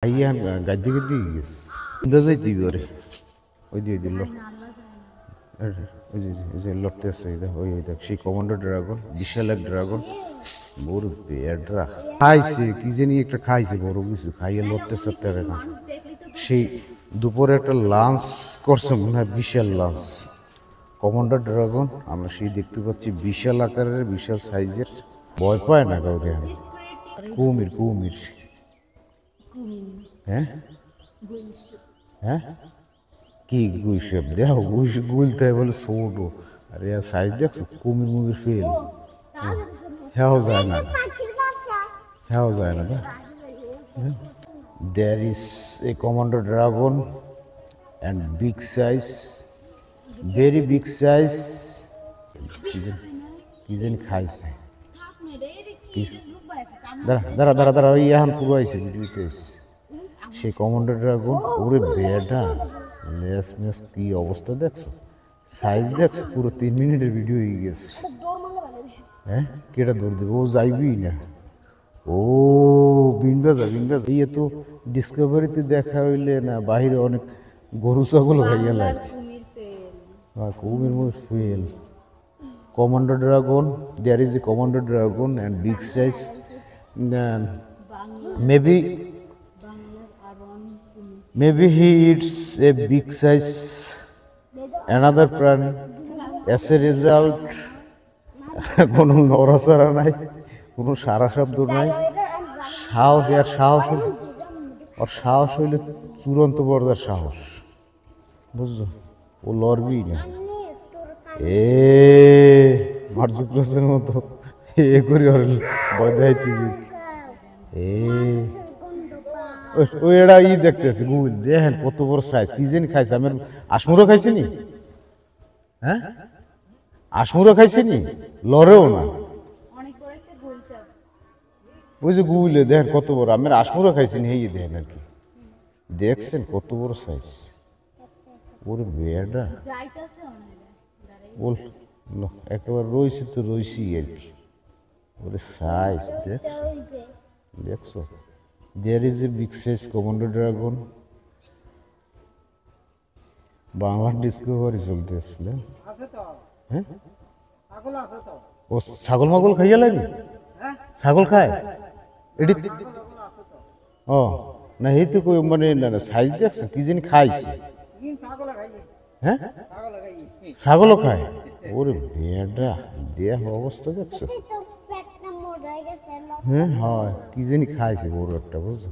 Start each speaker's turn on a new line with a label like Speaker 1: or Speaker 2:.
Speaker 1: Ian গাদ্দি গাদ্দি গেছে ইংরেজি দিবি ওরে ওই দিয়ে দিল ওই যে লড়তে আছে ওই দেখ সেই কমান্ডো ড্রাগন বিশাল এক ড্রাগন বড় বেডরা খাইছে কি জানি একটা খাইছে বড় কিছু খাইয়ে লড়তে সরতে না সেই দুপুরে একটা লাঞ্চ করছে মনে হয় বিশাল লাঞ্চ কমান্ডো ড্রাগন আমরা সেই দেখতে পাচ্ছি বিশাল আকারের বিশাল সাইজের ভয় পায় না কাউকে কুমির কুমির হ্যাঁ হ্যাঁ কি গুইসব দেখো গুইস গুলতে বলে ছোট আরে সাইজ দেখছো কুমির মুমির ফেল হ্যাঁ যায় না হ্যাঁ যায় না there is a commando dragon and big size very big size কি যেন খাইছে দাঁড়া দাঁড়া দাঁড়া ওই এখন পুরো আইসে ভিডিওতে সেই কমান্ডো ড্রাগন ওরে বেটা লেস মেস কি অবস্থা দেখছো সাইজ দেখছো পুরো 3 মিনিটের ভিডিও হয়ে গেছে হ্যাঁ কেটা দৌড় দেবে ও যাইবি না ও বিন্দাজা এই তো ডিসকভারিতে দেখা হইলে না বাইরে অনেক গরু ছাগল খাইয়া লাগে কুমির মুমির fail commando dragon there is a commando dragon and big size maybe he eats a big size another prani as a result কোনো নড়াচড়া নাই কোনো সারা শব্দ নাই সাহস আর সাহস আর সাহস হইলে চূড়ান্ত পর্যায়ের সাহস বুঝলো ও লড়বি না এ মার্জুপ্লাসের মতো এ করি আর ভয় দেয় তুই ওই এটা ই দেখতেছি গুগল দেখেন কত বড় সাইজ কি জানি খাইছে আমি আসমুরো খাইছি নি হ্যাঁ আসমুরো খাইছি নি লড়েও না ওই যে গুগলে দেখেন কত বড় আমি আসমুরো খাইছি নি এই দেখেন আর কি দেখছেন কত বড় সাইজ ওরে বেডা বল একেবারে রয়েছে তো রয়েছি আর কি ওরে সাইজ দেখছো there is a big size commando dragon Bangla Discovery চলতেছে না হ্যাঁ ও ছাগল মাগল খাইয়া লাগে ছাগল খায় এটি ও না এই তো কই মানে না সাইজ দেখছো কি জানি খাইছে হ্যাঁ ছাগলও খায় ওরে বেডা দেহ অবস্থা দেখছো হ্যাঁ হয় কি জানি খাইছে বড় একটা বুঝছো